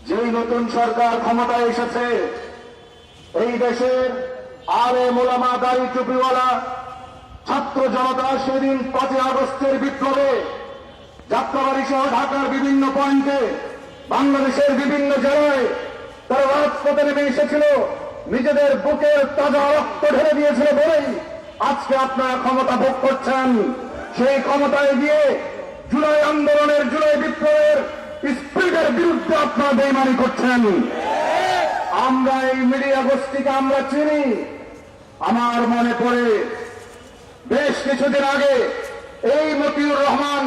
যেই নতুন সরকার ক্ষমতায় এসেছে এই দেশের আলেম ওলামা দাড়ি টুপিওয়ালা ছাত্র জনতা সেদিন 5 আগস্টের বিপ্লবে যাত্রাবাড়ি সহ ঢাকার বিভিন্ন পয়েন্টে বাংলাদেশের বিভিন্ন জেলায় তারা রাজপথে নেমে এসেছিল, নিজেদের বুকের তাজা রক্ত ঢেলে দিয়েছিল বলেই আজকে আপনারা ক্ষমতা ভোগ করছেন। সেই ক্ষমতায় গিয়ে জুলাই আন্দোলনের, জুলাই বিপ্লবের স্পিরিটের বিরুদ্ধে আপনারা বেইমানি করছেন। আমরা এই মিডিয়া গোষ্ঠীকে আমরা চিনি। আমার মনে পড়ে বেশ কিছুদিন আগে এই মতিউর রহমান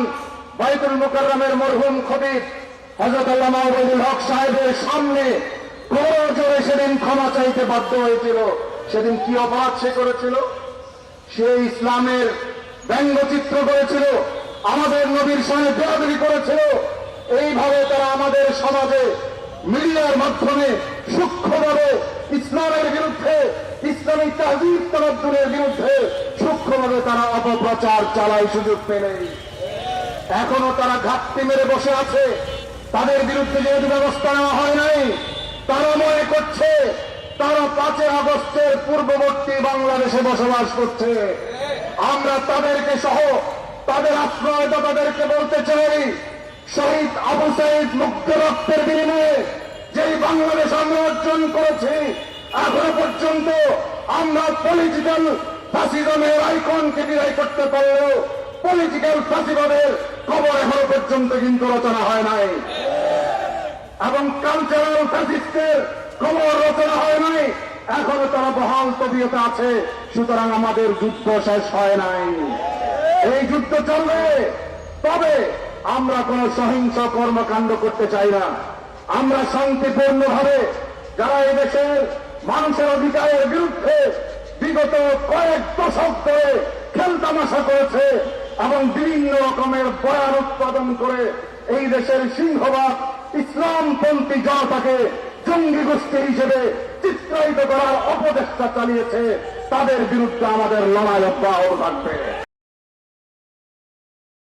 বাইতুল মুকাররমের মরহুম খতিব হযরত আল্লামা ওবায়দুল হক সাহেবের সামনে বড় জোরে সেদিন ক্ষমা চাইতে বাধ্য হয়েছিল। সেদিন কি অপরাধ সে করেছিল? সে ইসলামের ব্যঙ্গচিত্র করেছিল, আমাদের নবীর সঙ্গে বেয়াদবি করেছিল। এইভাবে তারা আমাদের সমাজে মিডিয়ার মাধ্যমে সূক্ষ্মভাবে ইসলামের বিরুদ্ধে, ইসলামী তাহজিব তামাদ্দুনের বিরুদ্ধে সূক্ষ্মভাবে তারা অপপ্রচার চালায় সুযোগ পেলে। এখনো তারা ঘাপটি মেরে বসে আছে। তাদের বিরুদ্ধে যেহেতু ব্যবস্থা নেওয়া হয় নাই, তারা মনে করছে তারা 5 আগস্টের পূর্ববর্তী বাংলাদেশে বসবাস করছে। আমরা তাদেরকে সহ তাদের আশ্রয়দাতাদেরকে বলতে চাই, শহীদ আবু সাঈদ মুক্ত রক্তের বিনিময়ে যেই বাংলাদেশ আমরা অর্জন করেছি, এখনো পর্যন্ত আমরা পলিটিক্যাল ফ্যাসিজমের আইকনকে বিদায় করতে পারলেও পলিটিক্যাল ফ্যাসিবাদের খবর এখনো পর্যন্ত কিন্তু রচনা হয় নাই, এবং কালচারাল ফ্যাসিস্টের খবর রচনা হয় নাই। এখনো তারা বহাল তবিয়তে আছে। সুতরাং আমাদের যুদ্ধ শেষ হয় নাই, এই যুদ্ধ চলবে। তবে আমরা কোন সহিংস কর্মকাণ্ড করতে চাই না। আমরা শান্তিপূর্ণভাবে যারা এই দেশের মানুষের অধিকারের বিরুদ্ধে বিগত কয়েক দশক ধরে খেলতামাশা করেছে এবং বিভিন্ন রকমের বয়ান উৎপাদন করে এই দেশের সিংহভাগ ইসলামপন্থী জনতাকে জঙ্গি গোষ্ঠী হিসেবে চিত্রায়িত করার অপচেষ্টা চালিয়েছে, তাদের বিরুদ্ধে আমাদের লড়াই অব্যাহত থাকবে।